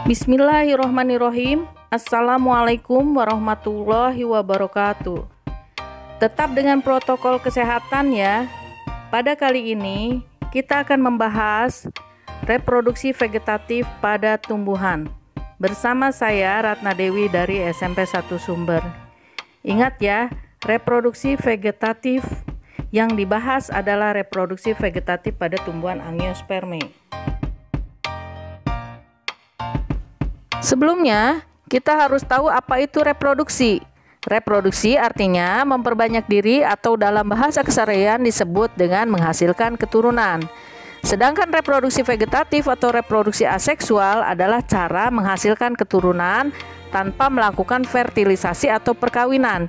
Bismillahirrohmanirrohim. Assalamualaikum warahmatullahi wabarakatuh. Tetap dengan protokol kesehatan ya. Pada kali ini kita akan membahas reproduksi vegetatif pada tumbuhan. Bersama saya Ratna Dewi dari SMP 1 Sumber. Ingat ya, reproduksi vegetatif yang dibahas adalah reproduksi vegetatif pada tumbuhan Angiospermae. Sebelumnya, kita harus tahu apa itu reproduksi. Reproduksi artinya memperbanyak diri atau dalam bahasa keseharian disebut dengan menghasilkan keturunan. Sedangkan reproduksi vegetatif atau reproduksi aseksual adalah cara menghasilkan keturunan tanpa melakukan fertilisasi atau perkawinan.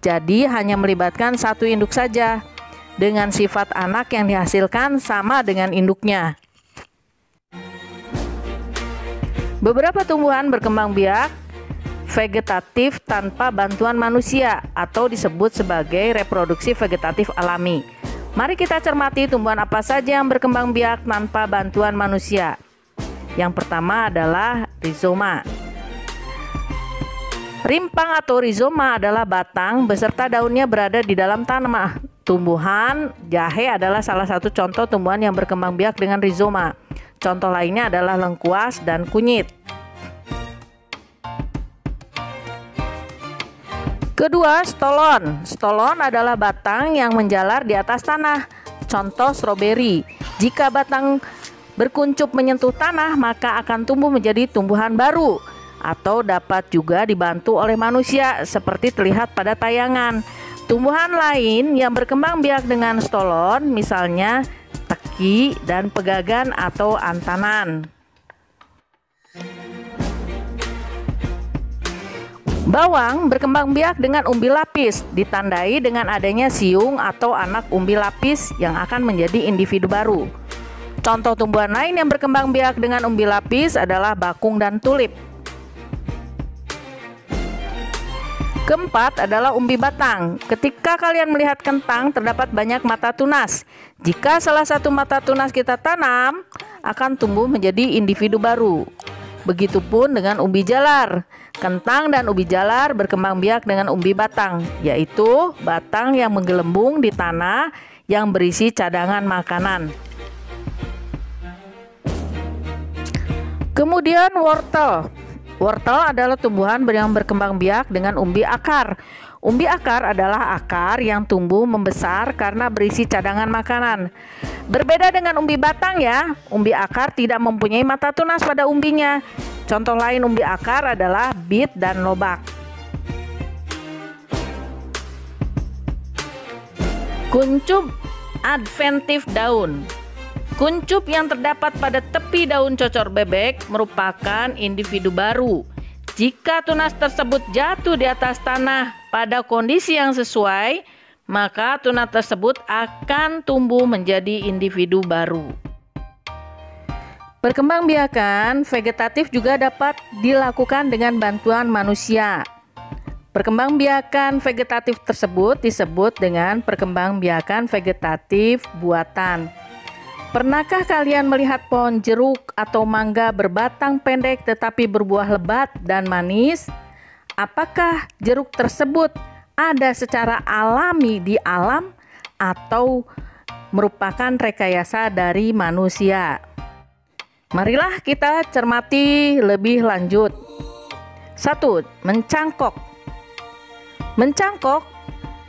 Jadi hanya melibatkan satu induk saja, dengan sifat anak yang dihasilkan sama dengan induknya. Beberapa tumbuhan berkembang biak vegetatif tanpa bantuan manusia atau disebut sebagai reproduksi vegetatif alami. Mari kita cermati tumbuhan apa saja yang berkembang biak tanpa bantuan manusia. Yang pertama adalah rizoma. Rimpang atau rizoma adalah batang beserta daunnya berada di dalam tanah. Tumbuhan jahe adalah salah satu contoh tumbuhan yang berkembang biak dengan rizoma. Contoh lainnya adalah lengkuas dan kunyit. Kedua, stolon. Stolon adalah batang yang menjalar di atas tanah. Contoh stroberi. Jika batang berkuncup menyentuh tanah, maka akan tumbuh menjadi tumbuhan baru. Atau dapat juga dibantu oleh manusia, seperti terlihat pada tayangan. Tumbuhan lain yang berkembang biak dengan stolon, misalnya teki dan pegagan atau antanan. Bawang berkembang biak dengan umbi lapis, ditandai dengan adanya siung atau anak umbi lapis yang akan menjadi individu baru. Contoh tumbuhan lain yang berkembang biak dengan umbi lapis adalah bakung dan tulip. Keempat adalah umbi batang. Ketika kalian melihat kentang, terdapat banyak mata tunas. Jika salah satu mata tunas kita tanam, akan tumbuh menjadi individu baru. Begitupun dengan umbi jalar. Kentang dan umbi jalar berkembang biak dengan umbi batang, yaitu batang yang menggelembung di tanah yang berisi cadangan makanan. Kemudian wortel. Wortel adalah tumbuhan yang berkembang biak dengan umbi akar. Umbi akar adalah akar yang tumbuh membesar karena berisi cadangan makanan. Berbeda dengan umbi batang ya, umbi akar tidak mempunyai mata tunas pada umbinya. Contoh lain umbi akar adalah bit dan lobak. Kuncup adventif daun. Kuncup yang terdapat pada tepi daun cocor bebek merupakan individu baru. Jika tunas tersebut jatuh di atas tanah pada kondisi yang sesuai, maka tunas tersebut akan tumbuh menjadi individu baru. Perkembangbiakan vegetatif juga dapat dilakukan dengan bantuan manusia. Perkembangbiakan vegetatif tersebut disebut dengan perkembangbiakan vegetatif buatan. Pernahkah kalian melihat pohon jeruk atau mangga berbatang pendek tetapi berbuah lebat dan manis? Apakah jeruk tersebut ada secara alami di alam atau merupakan rekayasa dari manusia? Marilah kita cermati lebih lanjut. 1. Mencangkok. Mencangkok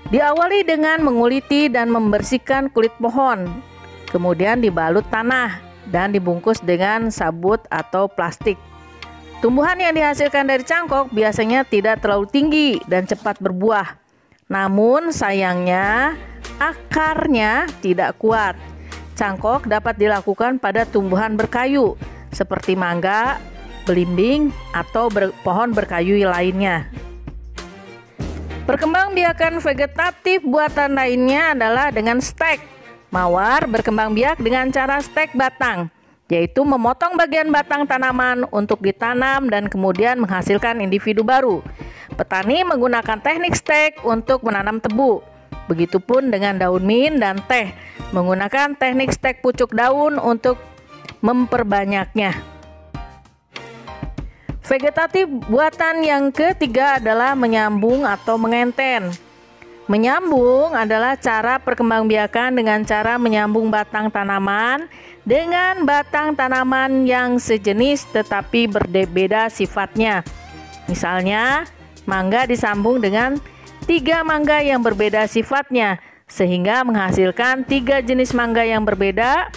diawali dengan menguliti dan membersihkan kulit pohon. Kemudian dibalut tanah dan dibungkus dengan sabut atau plastik. Tumbuhan yang dihasilkan dari cangkok biasanya tidak terlalu tinggi dan cepat berbuah. Namun sayangnya akarnya tidak kuat. Cangkok dapat dilakukan pada tumbuhan berkayu seperti mangga, belimbing, atau pohon berkayu lainnya. Perkembangbiakan vegetatif buatan lainnya adalah dengan stek. Mawar berkembang biak dengan cara stek batang, yaitu memotong bagian batang tanaman untuk ditanam dan kemudian menghasilkan individu baru. Petani menggunakan teknik stek untuk menanam tebu. Begitupun dengan daun mint dan teh, menggunakan teknik stek pucuk daun untuk memperbanyaknya. Vegetatif buatan yang ketiga adalah menyambung atau mengenten. Menyambung adalah cara perkembangbiakan dengan cara menyambung batang tanaman dengan batang tanaman yang sejenis tetapi berbeda sifatnya. Misalnya, mangga disambung dengan 3 mangga yang berbeda sifatnya sehingga menghasilkan 3 jenis mangga yang berbeda.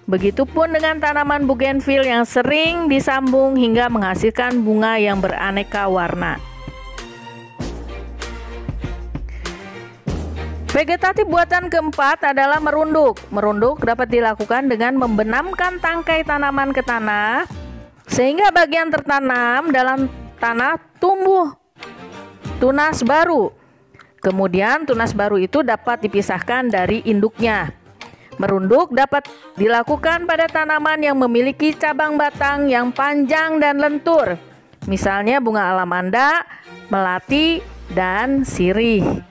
Begitupun dengan tanaman bougainville yang sering disambung hingga menghasilkan bunga yang beraneka warna. Vegetatif buatan keempat adalah merunduk. Merunduk dapat dilakukan dengan membenamkan tangkai tanaman ke tanah sehingga bagian tertanam dalam tanah tumbuh tunas baru. Kemudian tunas baru itu dapat dipisahkan dari induknya. Merunduk dapat dilakukan pada tanaman yang memiliki cabang batang yang panjang dan lentur, misalnya bunga alamanda, melati, dan sirih.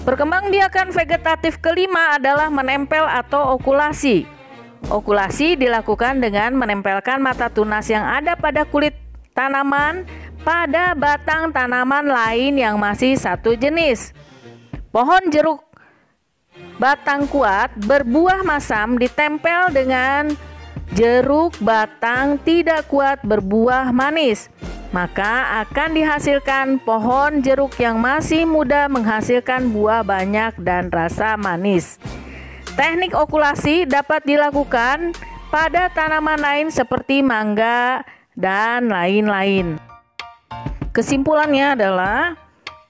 Perkembangbiakan vegetatif kelima adalah menempel atau okulasi. Okulasi dilakukan dengan menempelkan mata tunas yang ada pada kulit tanaman pada batang tanaman lain yang masih satu jenis. Pohon jeruk batang kuat berbuah masam ditempel dengan jeruk batang tidak kuat berbuah manis, maka akan dihasilkan pohon jeruk yang masih muda menghasilkan buah banyak dan rasa manis. Teknik okulasi dapat dilakukan pada tanaman lain seperti mangga dan lain-lain. Kesimpulannya adalah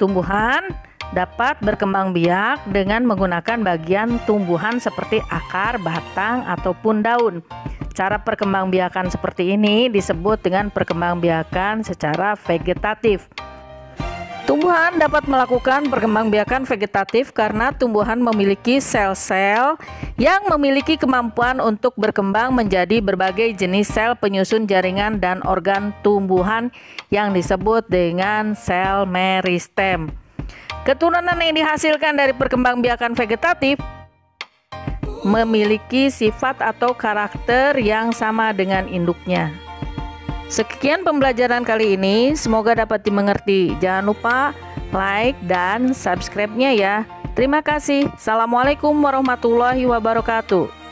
tumbuhan dapat berkembang biak dengan menggunakan bagian tumbuhan seperti akar, batang, ataupun daun. Cara perkembangbiakan seperti ini disebut dengan perkembangbiakan secara vegetatif. Tumbuhan dapat melakukan perkembangbiakan vegetatif karena tumbuhan memiliki sel-sel yang memiliki kemampuan untuk berkembang menjadi berbagai jenis sel penyusun jaringan dan organ tumbuhan yang disebut dengan sel meristem. Keturunan yang dihasilkan dari perkembangbiakan vegetatif memiliki sifat atau karakter yang sama dengan induknya. Sekian pembelajaran kali ini, semoga dapat dimengerti. Jangan lupa like dan subscribe-nya ya. Terima kasih. Assalamualaikum warahmatullahi wabarakatuh.